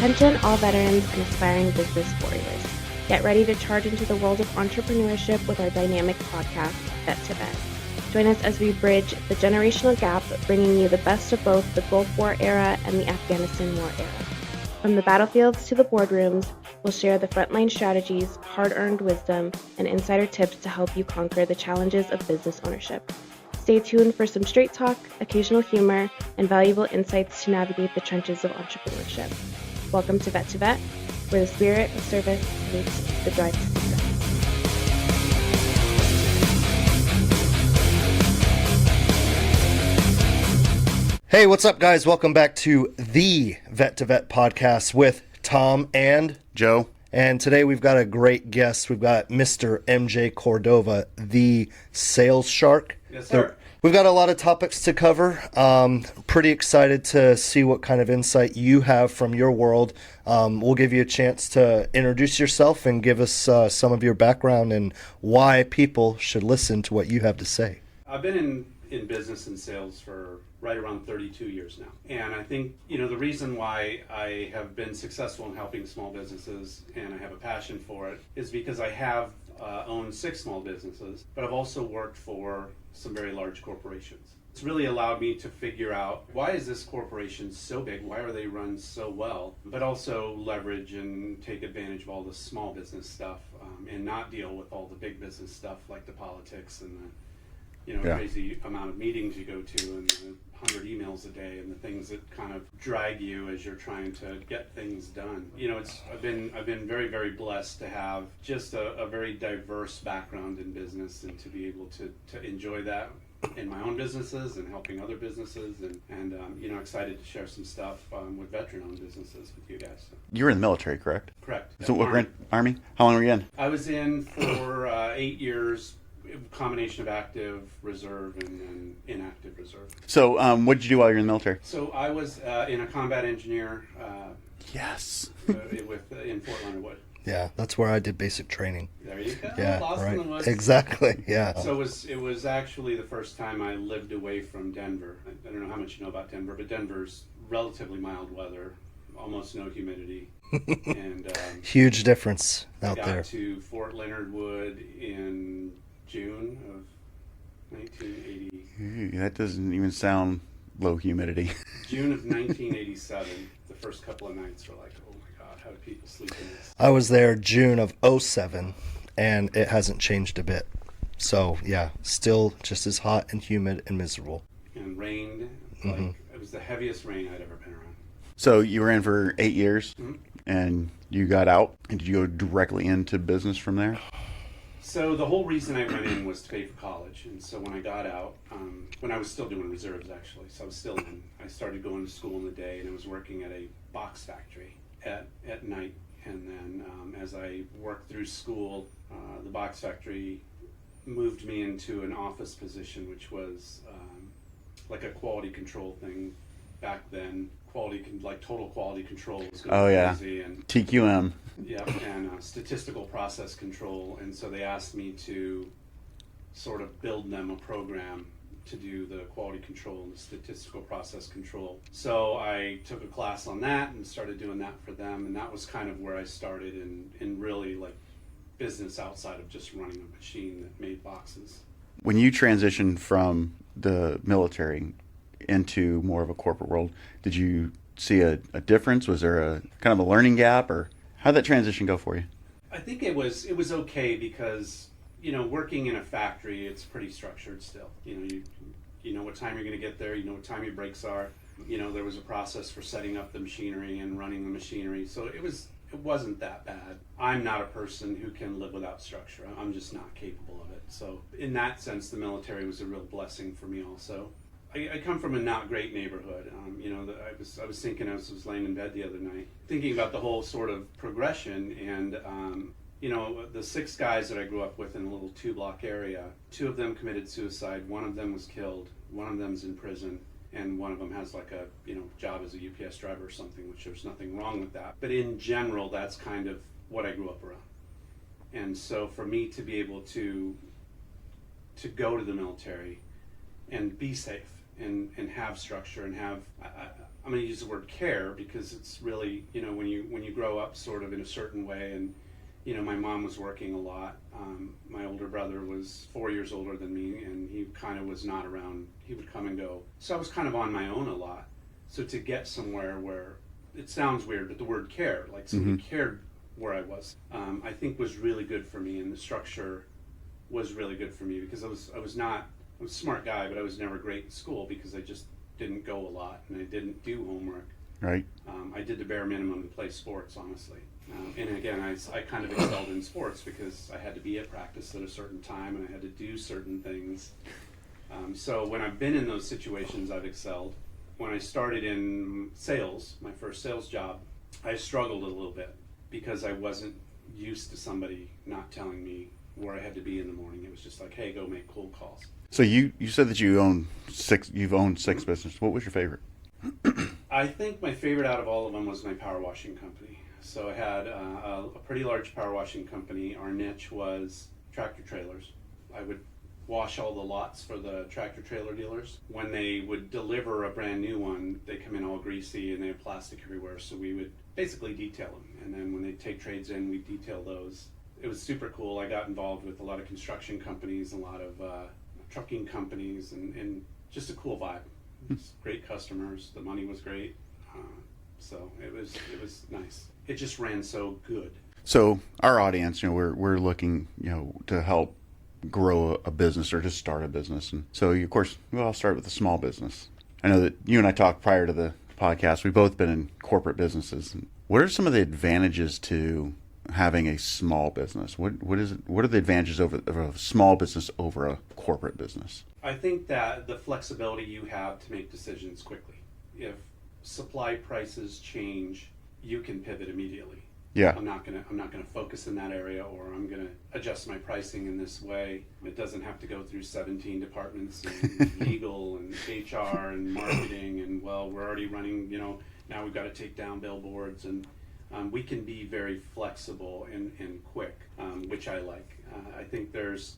Attention all veterans and aspiring business warriors. Get ready to charge into the world of entrepreneurship with our dynamic podcast, Vet to Vet. Join us as we bridge the generational gap, bringing you the best of both the Gulf War era and the Afghanistan War era. From the battlefields to the boardrooms, we'll share the frontline strategies, hard-earned wisdom, and insider tips to help you conquer the challenges of business ownership. Stay tuned for some straight talk, occasional humor, and valuable insights to navigate the trenches of entrepreneurship. Welcome to Vet, where the spirit of service meets the drive to success. Hey, what's up, guys? Welcome back to the Vet to Vet podcast with Tom and Joe. And today we've got a great guest. We've got Mr. MJ Cordova, the sales shark. Yes, sir. We've got a lot of topics to cover. Pretty excited to see what kind of insight you have from your world. We'll give you a chance to introduce yourself and give us some of your background and why people should listen to what you have to say. I've been in business and sales for right around 32 years now. And I think, the reason why I have been successful in helping small businesses and I have a passion for it is because I have owned 6 small businesses, but I've also worked for some very large corporations. It's really allowed me to figure out, why is this corporation so big? Why are they run so well? But also leverage and take advantage of all the small business stuff and not deal with all the big business stuff like the politics and the crazy amount of meetings you go to and the 100 emails a day and the things that kind of drag you as you're trying to get things done. I've been very, very blessed to have just a very diverse background in business and to be able to enjoy that in my own businesses and helping other businesses and excited to share some stuff with veteran-owned businesses with you guys. So. You were in the military, correct? Correct. So what Army? How long were you in? I was in for 8 years. Combination of active reserve and inactive reserve. So what did you do while you were in the military? So I was in a combat engineer Yes. in Fort Leonard Wood. Yeah, that's where I did basic training. There you go. Yeah, Lost right. in the woods. Exactly, yeah. So it was actually the first time I lived away from Denver. I don't know how much you know about Denver, but Denver's relatively mild weather, almost no humidity. And huge difference out there. I got to Fort Leonard Wood in June of 1980. That doesn't even sound low humidity. June of 1987. The first couple of nights were like, oh my God, how do people sleep in this? I was there June of 07, and it hasn't changed a bit. So, yeah, still just as hot and humid and miserable. And rained. It was the heaviest rain I'd ever been around. So you were in for 8 years, Mm-hmm. and you got out, and did you go directly into business from there? So the whole reason I went in was to pay for college. And so when I got out, when I was still doing reserves actually, so I was still in, I started going to school in the day and I was working at a box factory at night. And then as I worked through school, the box factory moved me into an office position, which was like a quality control thing back then. Total quality control was going crazy. And TQM. Yeah, and statistical process control. And so they asked me to sort of build them a program to do the quality control and the statistical process control. So I took a class on that and started doing that for them. And that was kind of where I started in really like business outside of just running a machine that made boxes. When you transitioned from the military into more of a corporate world, did you see a difference? Was there a kind of a learning gap, or how did that transition go for you? I think it was okay because, working in a factory, it's pretty structured still. You know what time you're going to get there, you know what time your breaks are. There was a process for setting up the machinery and running the machinery. So it wasn't that bad. I'm not a person who can live without structure. I'm just not capable of it. So in that sense, the military was a real blessing for me also. I come from a not great neighborhood. I was thinking as I was laying in bed the other night, thinking about the whole sort of progression and, the 6 guys that I grew up with in a little 2-block area, 2 of them committed suicide, 1 of them was killed, 1 of them's in prison, and 1 of them has like a, job as a UPS driver or something, which there's nothing wrong with that. But in general, that's kind of what I grew up around. And so for me to be able to go to the military and be safe and have structure and have, I'm going to use the word care, because it's really, when you grow up sort of in a certain way, and my mom was working a lot. My older brother was 4 years older than me, and he kind of was not around. He would come and go. So I was kind of on my own a lot. So to get somewhere where, it sounds weird, but the word care, like somebody cared where I was, I think was really good for me, and the structure was really good for me, because I was a smart guy, but I was never great in school because I just didn't go a lot and I didn't do homework. Right. I did the bare minimum to play sports, honestly. And again, I kind of excelled in sports because I had to be at practice at a certain time and I had to do certain things. So when I've been in those situations, I've excelled. When I started in sales, my first sales job, I struggled a little bit because I wasn't used to somebody not telling me where I had to be in the morning. It was just like, hey, go make cold calls. So you said that you've owned six businesses. What was your favorite? I think my favorite out of all of them was my power washing company. So I had a pretty large power washing company. Our niche was tractor trailers. I would wash all the lots for the tractor trailer dealers. When they would deliver a brand new one, they come in all greasy and they have plastic everywhere. So we would basically detail them. And then when they take trades in, we detail those. It was super cool. I got involved with a lot of construction companies, a lot of trucking companies, and just a cool vibe. Great customers. The money was great. So it was nice. It just ran so good. So our audience, we're looking, to help grow a business or to start a business. And so, of course, I'll start with a small business. I know that you and I talked prior to the podcast. We've both been in corporate businesses. What are some of the advantages to having a small business? What are the advantages of a small business over a corporate business? I think that the flexibility you have to make decisions quickly. If supply prices change, you can pivot immediately. Yeah. I'm not gonna focus in that area, or I'm gonna adjust my pricing in this way. It doesn't have to go through 17 departments and legal and HR and marketing, and we're already running, now we've got to take down billboards, and we can be very flexible and quick, which I like. I think there's,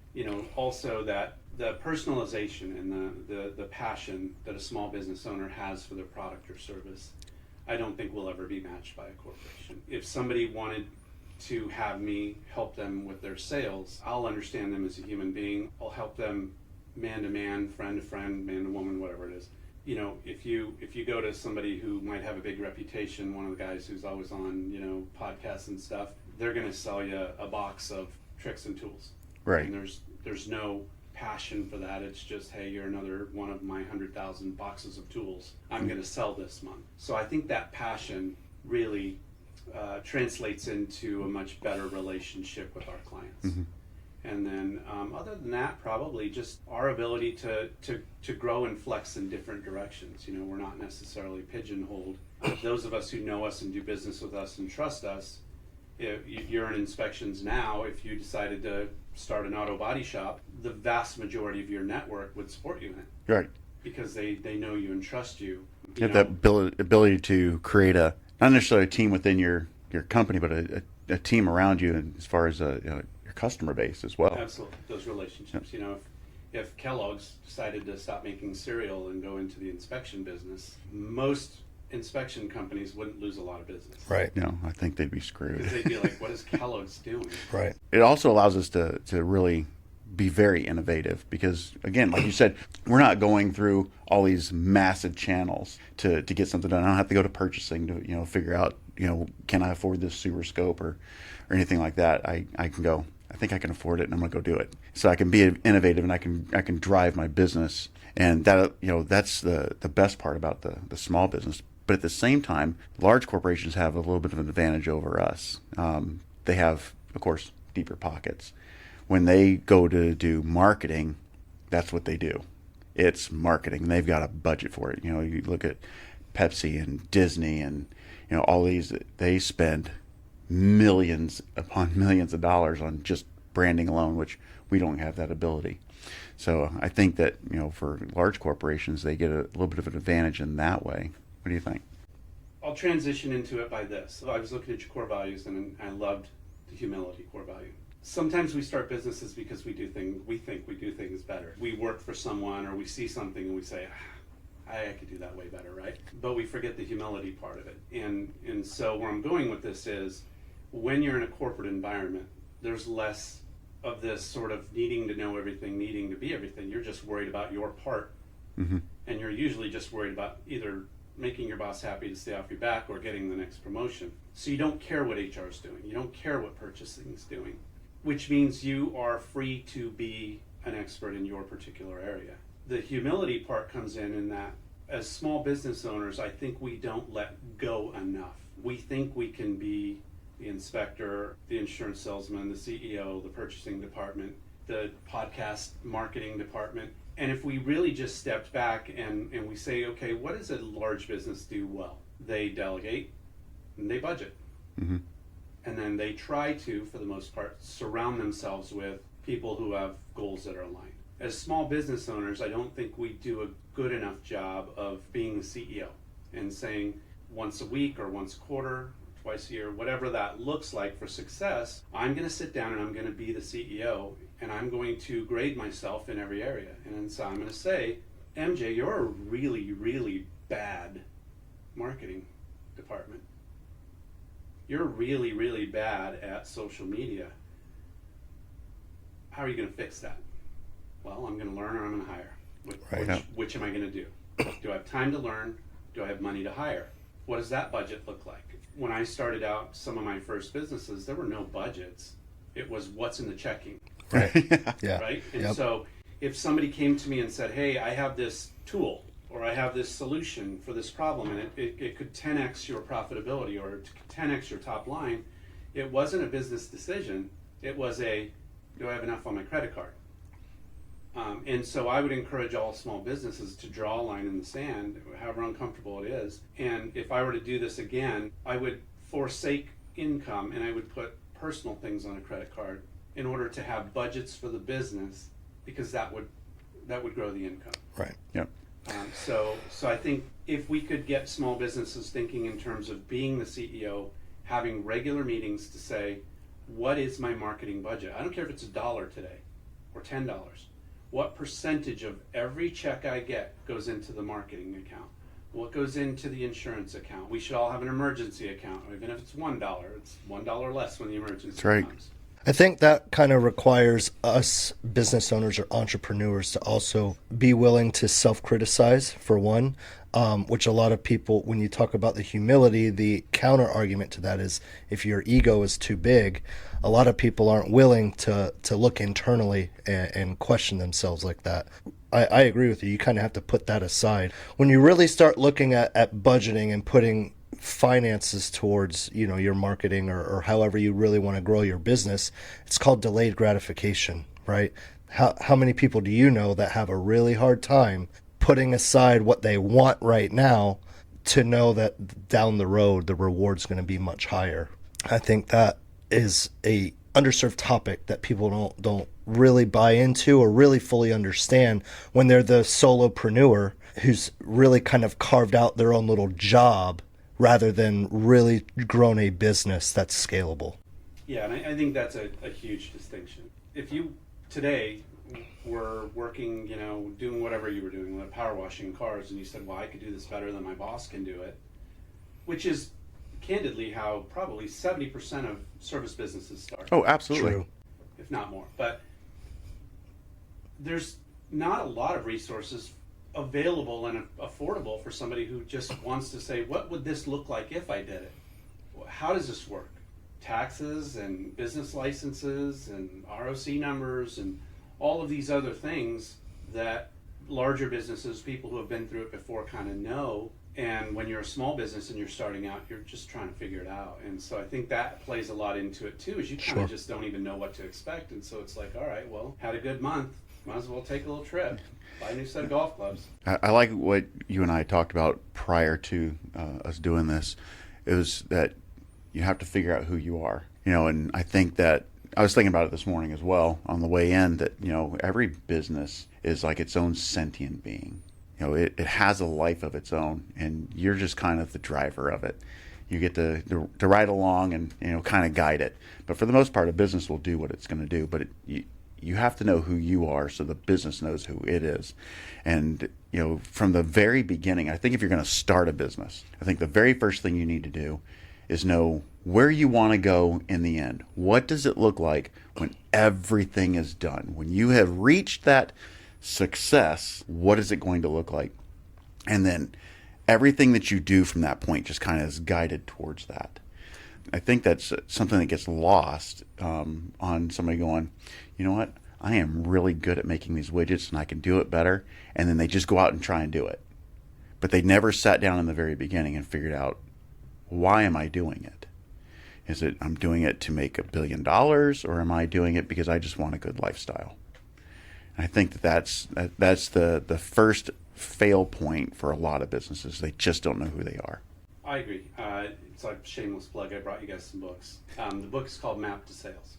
also that the personalization and the passion that a small business owner has for their product or service, I don't think will ever be matched by a corporation. If somebody wanted to have me help them with their sales, I'll understand them as a human being. I'll help them man to man, friend to friend, man to woman, whatever it is. If you go to somebody who might have a big reputation, one of the guys who's always on, podcasts and stuff, they're going to sell you a box of tricks and tools. Right. And there's no passion for that. It's just, hey, you're another one of my 100,000 boxes of tools I'm going to sell this month. So I think that passion really translates into a much better relationship with our clients. Mm-hmm. And then other than that, probably just our ability to grow and flex in different directions. We're not necessarily pigeonholed. Those of us who know us and do business with us and trust us, if you're in inspections now, if you decided to start an auto body shop, the vast majority of your network would support you in it. Right. Because they know you and trust you. You have that ability to create not necessarily a team within your company, but a team around you, as far as your customer base as well. Absolutely. Those relationships. Yep. If Kellogg's decided to stop making cereal and go into the inspection business, most inspection companies wouldn't lose a lot of business. Right. I think they'd be screwed. Because they'd be like, what is Kellogg's doing? Right. It also allows us to really be very innovative because, again, like you said, we're not going through all these massive channels to get something done. I don't have to go to purchasing to figure out can I afford this sewer scope or anything like that. I can go, I think I can afford it, and I'm going to go do it. So I can be innovative, and I can drive my business, and that that's the best part about the small business. But at the same time, large corporations have a little bit of an advantage over us. They have, of course, deeper pockets. When they go to do marketing, that's what they do. It's marketing. They've got a budget for it. You look at Pepsi and Disney and all these. They spend millions upon millions of dollars on just branding alone, which we don't have that ability. So I think that for large corporations, they get a little bit of an advantage in that way. What do you think? I'll transition into it by this. So I was looking at your core values, and I loved the humility core value. Sometimes we start businesses because we think we do things better. We work for someone, or we see something and we say, I could do that way better, right? But we forget the humility part of it. And so where I'm going with this is, when you're in a corporate environment, there's less of this sort of needing to know everything, needing to be everything. You're just worried about your part. Mm-hmm. And you're usually just worried about either making your boss happy to stay off your back or getting the next promotion. So you don't care what HR is doing. You don't care what purchasing is doing, which means you are free to be an expert in your particular area. The humility part comes in that as small business owners, I think we don't let go enough. We think we can be the inspector, the insurance salesman, the CEO, the purchasing department, the podcast marketing department. And if we really just stepped back and we say, okay, what does a large business do well? They delegate and they budget. Mm-hmm. And then they try to, for the most part, surround themselves with people who have goals that are aligned. As small business owners, I don't think we do a good enough job of being the CEO and saying once a week or once a quarter, twice a year, whatever that looks like for success, I'm going to sit down and I'm going to be the CEO and I'm going to grade myself in every area. And so I'm going to say, MJ, you're a really, really bad marketing department. You're really, really bad at social media. How are you going to fix that? Well, I'm going to learn or I'm going to hire. Which am I going to do? Do I have time to learn? Do I have money to hire? What does that budget look like? When I started out some of my first businesses, there were no budgets. It was what's in the checking. Right. Yeah. Right? And so if somebody came to me and said, hey, I have this tool or I have this solution for this problem and it could 10x your profitability or 10x your top line, it wasn't a business decision. It was do I have enough on my credit card? And so I would encourage all small businesses to draw a line in the sand, however uncomfortable it is. And if I were to do this again, I would forsake income and I would put personal things on a credit card in order to have budgets for the business, because that would grow the income. Right. Yep. So I think if we could get small businesses thinking in terms of being the CEO, having regular meetings to say, what is my marketing budget? I don't care if it's $1 today or $10. What percentage of every check I get goes into the marketing account? What goes into the insurance account? We should all have an emergency account. Even if it's $1, it's $1 less when the emergency comes. I think that kind of requires us business owners or entrepreneurs to also be willing to self-criticize, for one, which a lot of people, when you talk about the humility, the counter argument to that is if your ego is too big, a lot of people aren't willing to look internally and question themselves like that. I agree with you. You kind of have to put that aside. When you really start looking at budgeting and putting finances towards, your marketing or however you really want to grow your business, it's called delayed gratification, right? How many people do you know that have a really hard time putting aside what they want right now to know that down the road the reward's going to be much higher? I think that is a underserved topic that people don't really buy into or really fully understand when they're the solopreneur who's really kind of carved out their own little job rather than really grown a business that's scalable. Yeah, and I think that's a huge distinction. If you today were working, doing whatever you were doing, like power washing cars, and you said, well, I could do this better than my boss can do it, which is candidly how probably 70% of service businesses start. Oh, absolutely. True. If not more. But there's not a lot of resources available and affordable for somebody who just wants to say, what would this look like if I did it? How does this work? Taxes and business licenses and ROC numbers and all of these other things that larger businesses, people who have been through it before, kind of know. And when you're a small business and you're starting out, you're just trying to figure it out. And so I think that plays a lot into it too, is you kind of just don't even know what to expect. And so it's like, all right, well, had a good month, might as well take a little trip, buy a new set of golf clubs. I like what you and I talked about prior to us doing this, is that you have to figure out who you are. And I think that I was thinking about it this morning as well on the way in, that, every business is like its own sentient being. It has a life of its own, and you're just kind of the driver of it. You get to ride along and, kind of guide it. But for the most part, a business will do what it's going to do. But you you have to know who you are so the business knows who it is. And, from the very beginning, I think if you're going to start a business, I think the very first thing you need to do is know where you want to go in the end. What does it look like when everything is done? When you have reached that success, what is it going to look like? And then everything that you do from that point just kind of is guided towards that. I think that's something that gets lost on somebody going, you know what, I am really good at making these widgets and I can do it better. And then they just go out and try and do it. But they never sat down in the very beginning and figured out, why am I doing it? Is it I'm doing it to make $1 billion, or am I doing it because I just want a good lifestyle? And I think that's the first fail point for a lot of businesses. They just don't know who they are. I agree. It's like a shameless plug. I brought you guys some books. The book is called Map to Sales.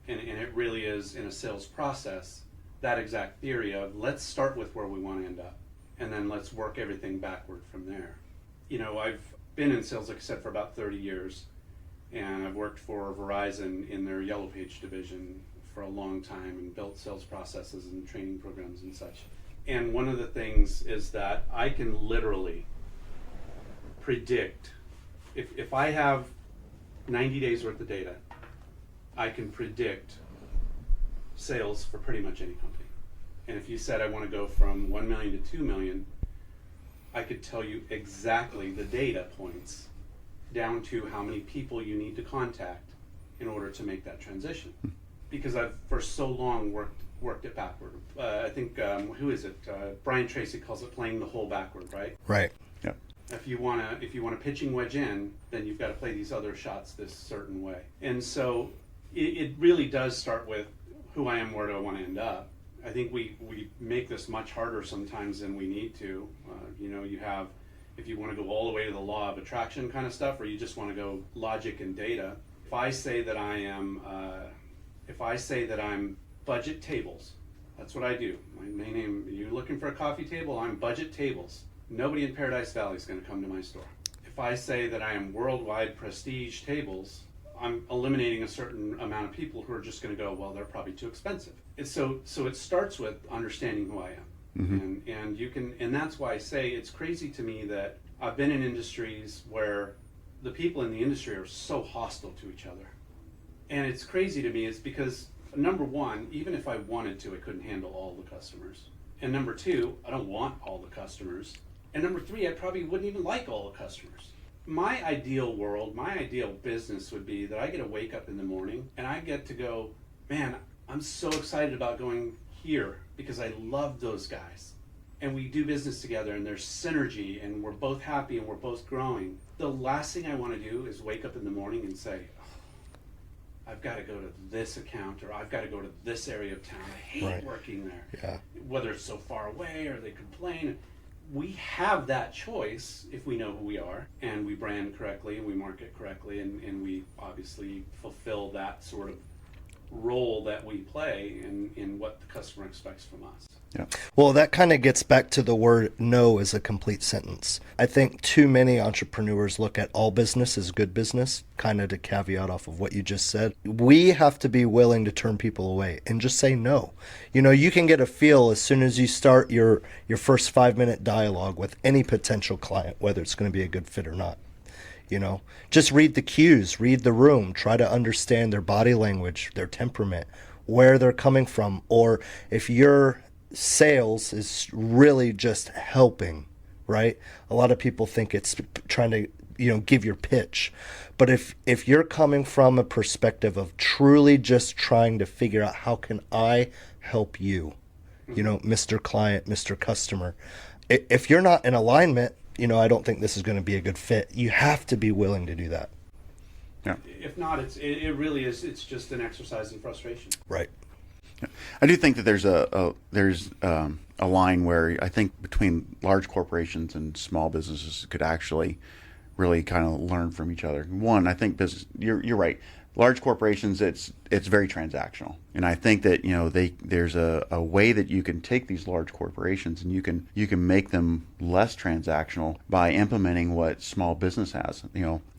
And it really is, in a sales process, that exact theory of let's start with where we want to end up. And then let's work everything backward from there. I've been in sales, like I said, for about 30 years. And I've worked for Verizon in their Yellow Page division for a long time and built sales processes and training programs and such. And one of the things is that I can literally predict, if I have 90 days worth of data, I can predict sales for pretty much any company. And if you said I want to go from 1 million to 2 million, I could tell you exactly the data points down to how many people you need to contact in order to make that transition. Because I've for so long worked it backward. I think who is it? Brian Tracy calls it playing the hole backward, right? Right. Yeah. If you want a pitching wedge in, then you've got to play these other shots this certain way. And so it really does start with who I am, where do I want to end up. I think we make this much harder sometimes than we need to. You have, if you want to go all the way to the law of attraction kind of stuff, or you just want to go logic and data. If I say that I'm budget tables, that's what I do. My name, you're looking for a coffee table, I'm budget tables. Nobody in Paradise Valley is going to come to my store. If I say that I am worldwide prestige tables, I'm eliminating a certain amount of people who are just going to go, well, they're probably too expensive. So it starts with understanding who I am. Mm-hmm. And that's why I say it's crazy to me that I've been in industries where the people in the industry are so hostile to each other. And it's crazy to me, it's because number one, even if I wanted to, I couldn't handle all the customers. And number two, I don't want all the customers. And number three, I probably wouldn't even like all the customers. My ideal world, my ideal business would be that I get to wake up in the morning and I get to go, man, I'm so excited about going here because I love those guys. And we do business together and there's synergy and we're both happy and we're both growing. The last thing I want to do is wake up in the morning and say, oh, I've got to go to this account or I've got to go to this area of town. I hate working there. Yeah. Whether it's so far away or they complain. We have that choice if we know who we are and we brand correctly and we market correctly and we obviously fulfill that sort of role that we play in what the customer expects from us. Yeah. Well, that kind of gets back to the word no as a complete sentence. I think too many entrepreneurs look at all business as good business, kind of to caveat off of what you just said. We have to be willing to turn people away and just say no. You can get a feel as soon as you start your first 5-minute dialogue with any potential client, whether it's going to be a good fit or not. Just read the cues, read the room, try to understand their body language, their temperament, where they're coming from, or if your sales is really just helping, right? A lot of people think it's trying to, give your pitch. But if you're coming from a perspective of truly just trying to figure out how can I help you, Mr. Client, Mr. Customer, if you're not in alignment, I don't think this is going to be a good fit. You have to be willing to do that. Yeah. If not, it really is. It's just an exercise in frustration. Right. Yeah. I do think that there's a line where I think between large corporations and small businesses could actually really kind of learn from each other. One, I think business. You're right. large corporations, it's very transactional, and I think that there's a way that you can take these large corporations and you can make them less transactional by implementing what small business has.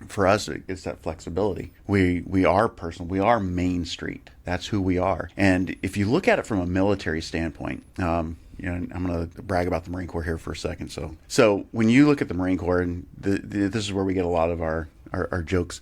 For us, it's that flexibility. We are personal. We are Main Street. That's who we are. And if you look at it from a military standpoint, I'm going to brag about the Marine Corps here for a second. So when you look at the Marine Corps, and this is where we get a lot of our jokes,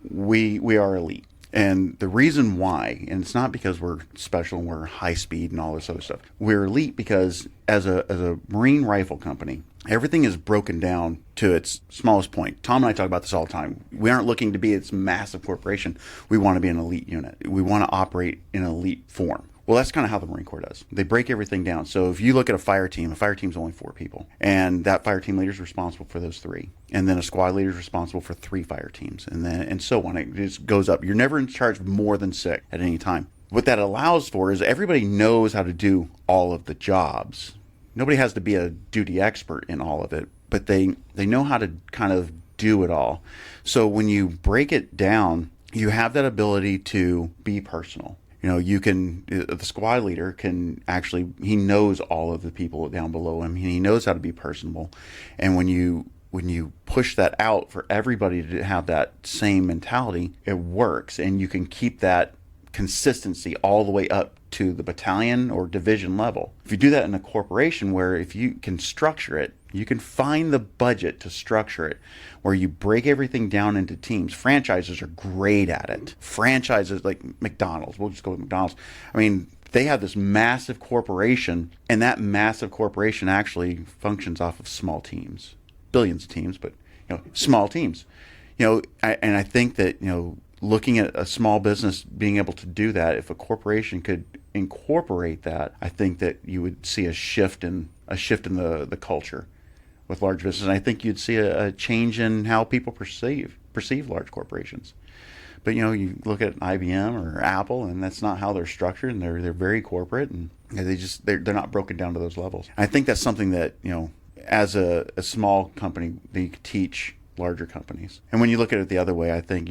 we are elite. And the reason why, and it's not because we're special and we're high speed and all this other stuff. We're elite because as a Marine rifle company, everything is broken down to its smallest point. Tom and I talk about this all the time. We aren't looking to be this massive corporation. We want to be an elite unit. We want to operate in an elite form. Well, that's kind of how the Marine Corps does. They break everything down. So if you look at a fire team's only 4 people. And that fire team leader is responsible for those 3. And then a squad leader is responsible for 3 fire teams. And so on. It just goes up. You're never in charge of more than 6 at any time. What that allows for is everybody knows how to do all of the jobs. Nobody has to be a duty expert in all of it, but they know how to kind of do it all. So when you break it down, you have that ability to be personal. The squad leader can actually, he knows all of the people down below him. He knows how to be personable. And when you push that out for everybody to have that same mentality, it works. And you can keep that consistency all the way up to the battalion or division level. If you do that in a corporation, where if you can structure it, you can find the budget to structure it, where you break everything down into teams. Franchises are great at it. Franchises like McDonald's, we'll just go with McDonald's. I mean, they have this massive corporation, and that massive corporation actually functions off of small teams. Billions of teams, but small teams. I think that looking at a small business being able to do that, if a corporation could incorporate that, I think that you would see a shift in the culture with large business. And I think you'd see a change in how people perceive large corporations. But you look at IBM or Apple, and that's not how they're structured, and they're very corporate, and they're not broken down to those levels. I think that's something that as a small company, they could teach larger companies. And when you look at it the other way, I think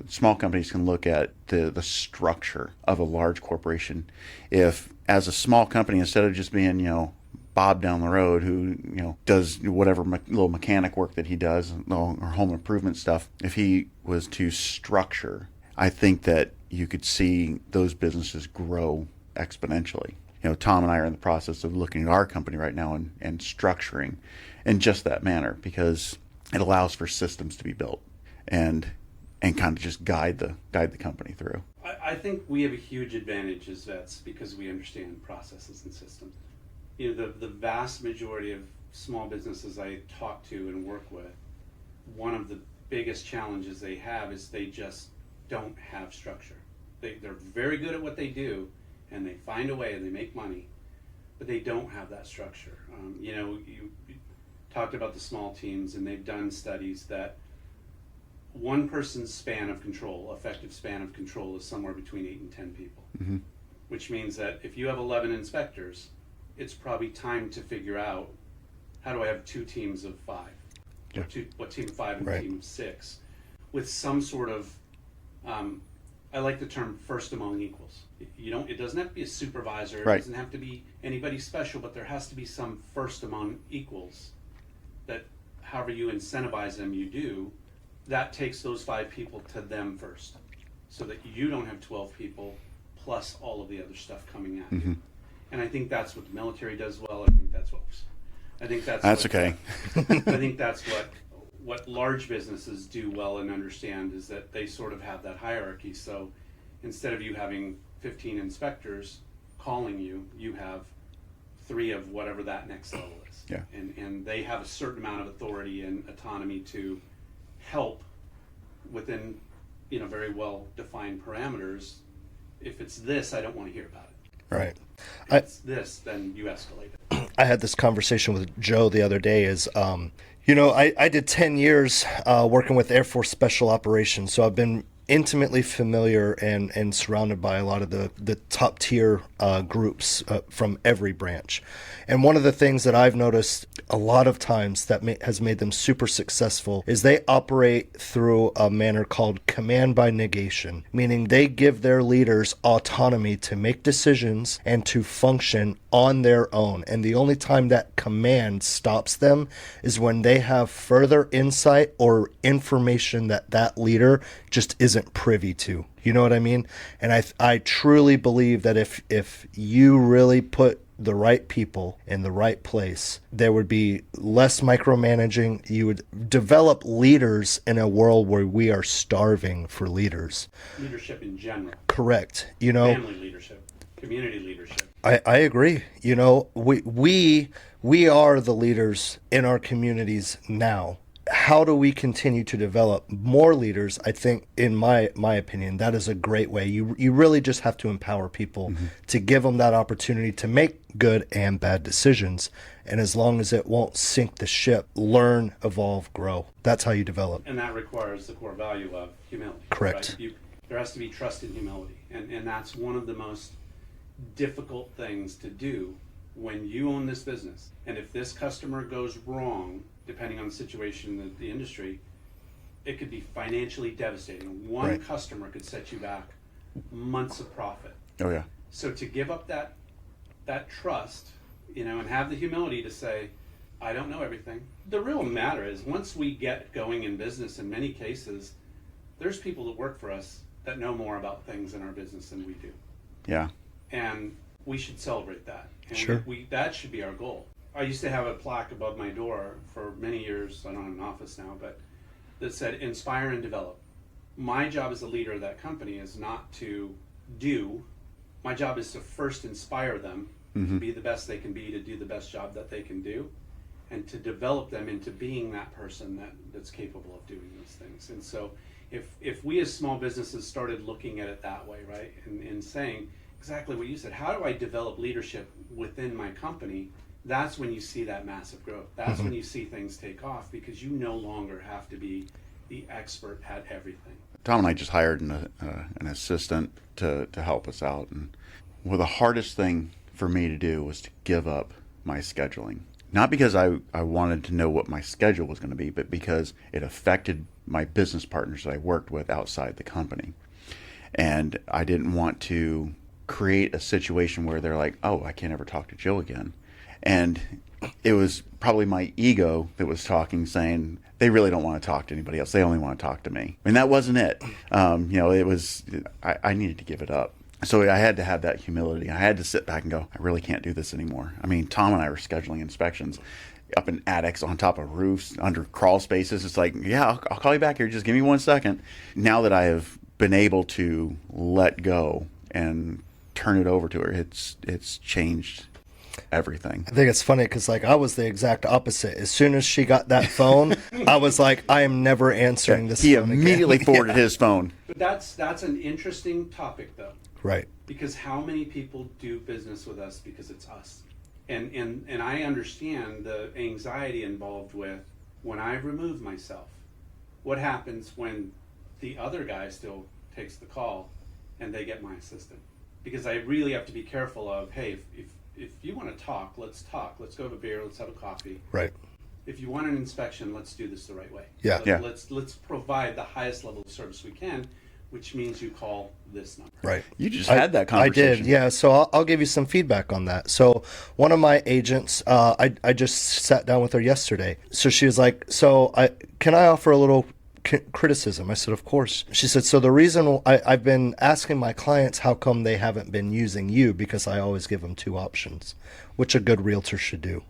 small companies can look at the structure of a large corporation. If as a small company, instead of just being Bob down the road who does whatever little mechanic work that he does or home improvement stuff, if he was to structure, I think that you could see those businesses grow exponentially. Tom and I are in the process of looking at our company right now and structuring in just that manner, because it allows for systems to be built and kind of just guide the company through. I think we have a huge advantage as vets because we understand processes and systems. The vast majority of small businesses I talk to and work with, one of the biggest challenges they have is they just don't have structure. They're very good at what they do, and they find a way and they make money, but they don't have that structure. You talked about the small teams, and they've done studies that one person's effective span of control, is somewhere between 8 and 10 people. Mm-hmm. Which means that if you have 11 inspectors, it's probably time to figure out, how do I have 2 teams of 5? Yeah. What team of 5 and right. Team of 6? With some sort of, I like the term first among equals. It doesn't have to be a supervisor, right. It doesn't have to be anybody special, but there has to be some first among equals that however you incentivize them, you do. That takes those 5 people to them first, so that you don't have 12 people plus all of the other stuff coming at mm-hmm. you. And I think that's what the military does well. I think that's okay. I think that's what large businesses do well and understand, is that they sort of have that hierarchy. So instead of you having 15 inspectors calling you, you have 3 of whatever that next level is. Yeah. And they have a certain amount of authority and autonomy to help within very well defined parameters. If it's this, I don't want to hear about it. Right. If it's this, then you escalate it. I had this conversation with Joe the other day. I did 10 years working with Air Force Special Operations, so I've been intimately familiar and surrounded by a lot of the top tier groups from every branch. And one of the things that I've noticed a lot of times that has made them super successful is they operate through a manner called command by negation, meaning they give their leaders autonomy to make decisions and to function on their own. And the only time that command stops them is when they have further insight or information that that leader just isn't privy to. You know what I mean? And I truly believe that if you really put the right people in the right place, there would be less micromanaging. You would develop leaders in a world where we are starving for leaders. Leadership in general. Correct. You know, family leadership, community leadership. I agree. You know, we are the leaders in our communities now. How do we continue to develop more leaders? I think, in my opinion, that is a great way. You really just have to empower people to give them that opportunity to make good and bad decisions. And as long as it won't sink the ship, learn, evolve, grow. That's how you develop. And that requires the core value of humility. Correct. Right? There has to be trust and humility. And that's one of the most difficult things to do when you own this business. And if this customer goes wrong, depending on the situation in the industry, it could be financially devastating. One Right. customer could set you back months of profit. Oh yeah. So to give up that trust, you know, and have the humility to say, I don't know everything. The real matter is, once we get going in business, in many cases, there's people that work for us that know more about things in our business than we do. Yeah. And we should celebrate that. And Sure. that should be our goal. I used to have a plaque above my door for many years. I don't have an office now, but that said, inspire and develop. My job as a leader of that company is not to do. My job is to first inspire them to be the best they can be, to do the best job that they can do, and to develop them into being that person that's capable of doing these things. And so if we as small businesses started looking at it that way, right, and saying exactly what you said, how do I develop leadership within my company? That's when you see that massive growth. That's when you see things take off, because you no longer have to be the expert at everything. Tom and I just hired an assistant to help us out, and well, the hardest thing for me to do was to give up my scheduling. Not because I wanted to know what my schedule was going to be, but because it affected my business partners that I worked with outside the company. And I didn't want to create a situation where they're like, oh, I can't ever talk to Joe again. And it was probably my ego that was talking, saying they really don't want to talk to anybody else. They only want to talk to me. And that wasn't it. It was, I needed to give it up. So I had to have that humility. I had to sit back and go, I really can't do this anymore. I mean, Tom and I were scheduling inspections up in attics, on top of roofs, under crawl spaces. It's like, yeah, I'll call you back here. Just give me 1 second. Now that I have been able to let go and turn it over to her, it's changed everything. I think it's funny because, like, I was the exact opposite. As soon as she got that phone, I was like, I am never answering this He phone again. immediately forwarded his phone. But that's an interesting topic, though. Right. Because how many people do business with us because it's us? And I understand the anxiety involved with, when I remove myself, what happens when the other guy still takes the call and they get my assistant? Because I really have to be careful of, hey, if you want to talk, let's talk. Let's go have a beer, let's have a coffee. Right. If you want an inspection, let's do this the right way. Yeah. Let's provide the highest level of service we can, which means you call this number. Right. You just had that conversation. I did, yeah. So I'll give you some feedback on that. So one of my agents, I just sat down with her yesterday. So she was like, can I offer a little criticism? I said, of course. She said, so the reason I've been asking my clients how come they haven't been using you, because I always give them 2 options, which a good realtor should do.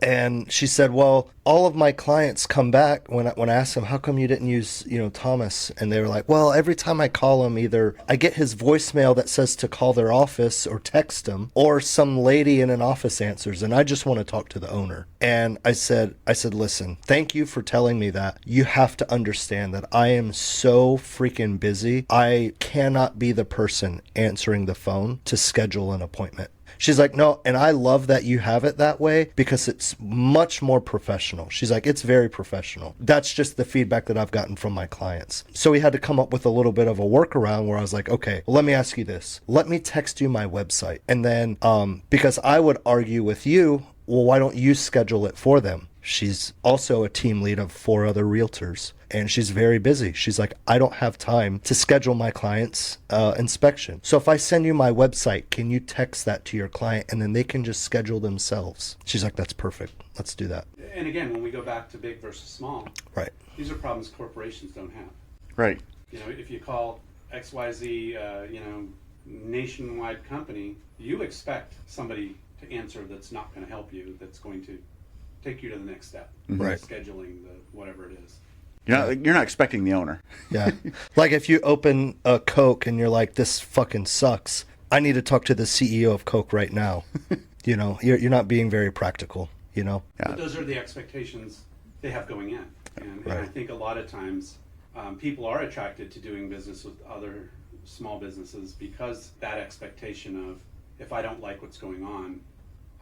And she said, well, all of my clients come back when I ask them, how come you didn't use, Thomas? And they were like, well, every time I call him, either I get his voicemail that says to call their office or text him, or some lady in an office answers, and I just want to talk to the owner. And I said, listen, thank you for telling me that. You have to understand that I am so freaking busy. I cannot be the person answering the phone to schedule an appointment. She's like, no, and I love that you have it that way because it's much more professional. She's like, it's very professional. That's just the feedback that I've gotten from my clients. So we had to come up with a little bit of a workaround where I was like, okay, well, let me ask you this. Let me text you my website. And then, because I would argue with you, well, why don't you schedule it for them? She's also a team lead of 4 other realtors, and she's very busy. She's like, I don't have time to schedule my client's inspection. So if I send you my website, can you text that to your client and then they can just schedule themselves? She's like, that's perfect. Let's do that. And again, when we go back to big versus small, Right. these are problems corporations don't have. Right. You know, if you call XYZ, nationwide company, you expect somebody to answer that's not going to help you, that's going to take you to the next step. Right. Scheduling the whatever it is. You're not expecting the owner. Yeah. Like if you open a Coke and you're like, this fucking sucks, I need to talk to the CEO of Coke right now. You're not being very practical, Yeah. But those are the expectations they have going in. And I think a lot of times people are attracted to doing business with other small businesses because that expectation of, if I don't like what's going on,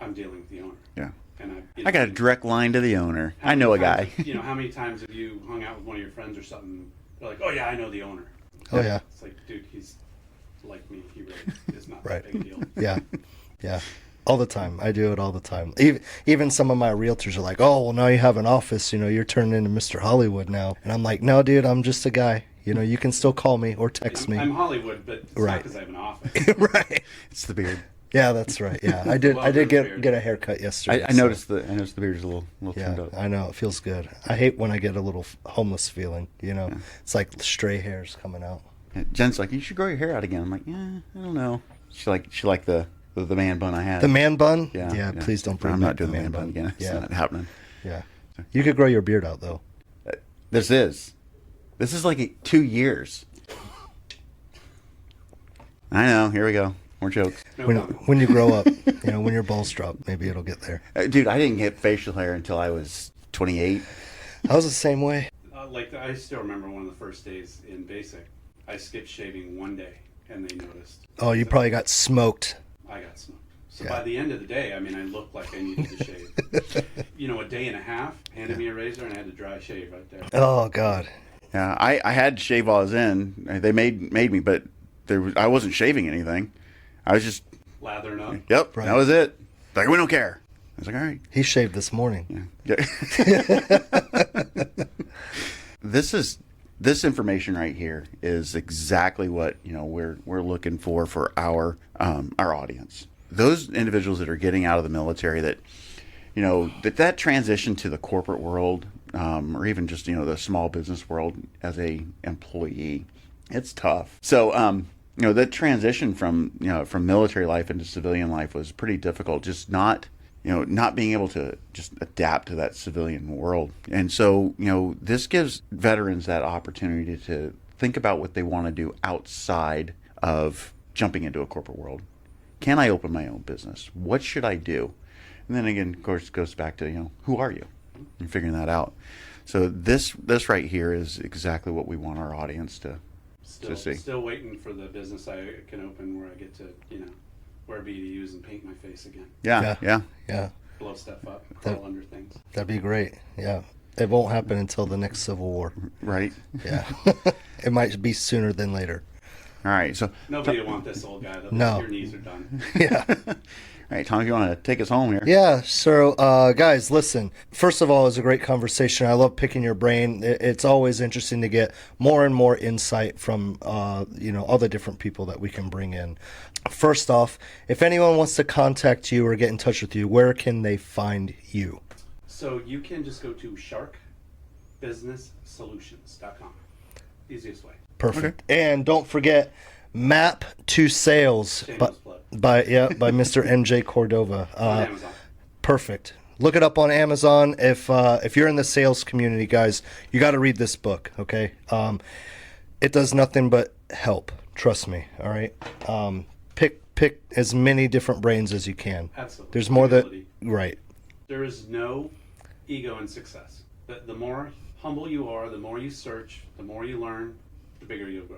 I'm dealing with the owner. Yeah. And I got a direct line to the owner. I know a guy. How many times have you hung out with one of your friends or something? They're like, oh yeah, I know the owner. Oh, yeah. It's like, dude, he's like me. He really is not Right. that big a deal. Yeah. Yeah. All the time. I do it all the time. Even some of my realtors are like, oh, well, now you have an office. You're turning into Mr. Hollywood now. And I'm like, no, dude, I'm just a guy. You can still call me or text me. I'm Hollywood, but it's Right. not because I have an office. Right. It's the beard. Yeah, that's right. Yeah, I did. Well, I did beard. get a haircut yesterday. I noticed the beard is a little trimmed Yeah, up. I know. It feels good. I hate when I get a little homeless feeling. It's like stray hairs coming out. Jen's like, you should grow your hair out again. I'm like, yeah, I don't know. She liked the man bun I had. The man bun. Yeah. Yeah. Please don't bring I'm back not doing the man bun again. It's Yeah. not happening. Yeah. You could grow your beard out though. This is like 2 years. I know. Here we go. More jokes. No When comment. when you grow up, when your balls drop, maybe it'll get there. Dude, I didn't get facial hair until I was 28. I was the same way. I still remember one of the first days in basic. I skipped shaving one day, and they noticed. Oh, you probably got smoked. I got smoked. So Yeah. by the end of the day, I looked like I needed to shave. A day and a half, handed me a razor, and I had to dry shave right there. Oh God. Yeah, I had to shave while I was in. They made me, but I wasn't shaving anything. I was just, Lathering up. yep, Right. that was it. Like, we don't care. I was like, all right. He shaved this morning. Yeah. This information right here is exactly what we're looking for our audience. Those individuals that are getting out of the military that that transition to the corporate world, or even just the small business world as a employee, it's tough. So that transition from military life into civilian life was pretty difficult. Just not being able to just adapt to that civilian world. And so, this gives veterans that opportunity to think about what they want to do outside of jumping into a corporate world. Can I open my own business? What should I do? And then again, of course, it goes back to, who are you? And figuring that out. So this right here is exactly what we want our audience to see. Still waiting for the business I can open where I get to, wear BDUs and paint my face again. Yeah. Yeah. Blow stuff up, crawl under things. That'd be great. Yeah. It won't happen until the next Civil War. Right. Yeah. It might be sooner than later. All right. So, Nobody will want this old guy. No. Your knees are done. Yeah. all right, Tom, if you want to take us home here. Yeah, so guys, listen. First of all, it was a great conversation. I love picking your brain. It's always interesting to get more and more insight from all the different people that we can bring in. First off, if anyone wants to contact you or get in touch with you, where can they find you? So you can just go to sharkbusinesssolutions.com. Easiest way. Perfect. And don't forget Map to Sales Shameless plug. by Mr. MJ Cordova. On Amazon. Perfect. Look it up on Amazon. If you're in the sales community, guys, you got to read this book. Okay, it does nothing but help. Trust me. All right. Pick as many different brains as you can. Absolutely. There's more that Humility. right. There is no ego in success. The more humble you are, the more you search, the more you learn, the bigger you'll grow.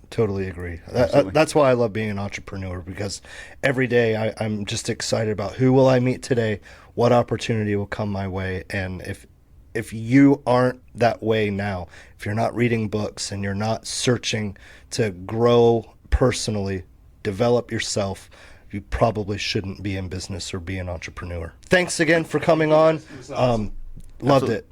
Totally agree. Absolutely. That's why I love being an entrepreneur, because every day I'm just excited about who will I meet today, what opportunity will come my way, and if you aren't that way now, if you're not reading books and you're not searching to grow personally, develop yourself, you probably shouldn't be in business or be an entrepreneur. Thanks again for coming on. It was awesome. Loved Absolutely. it.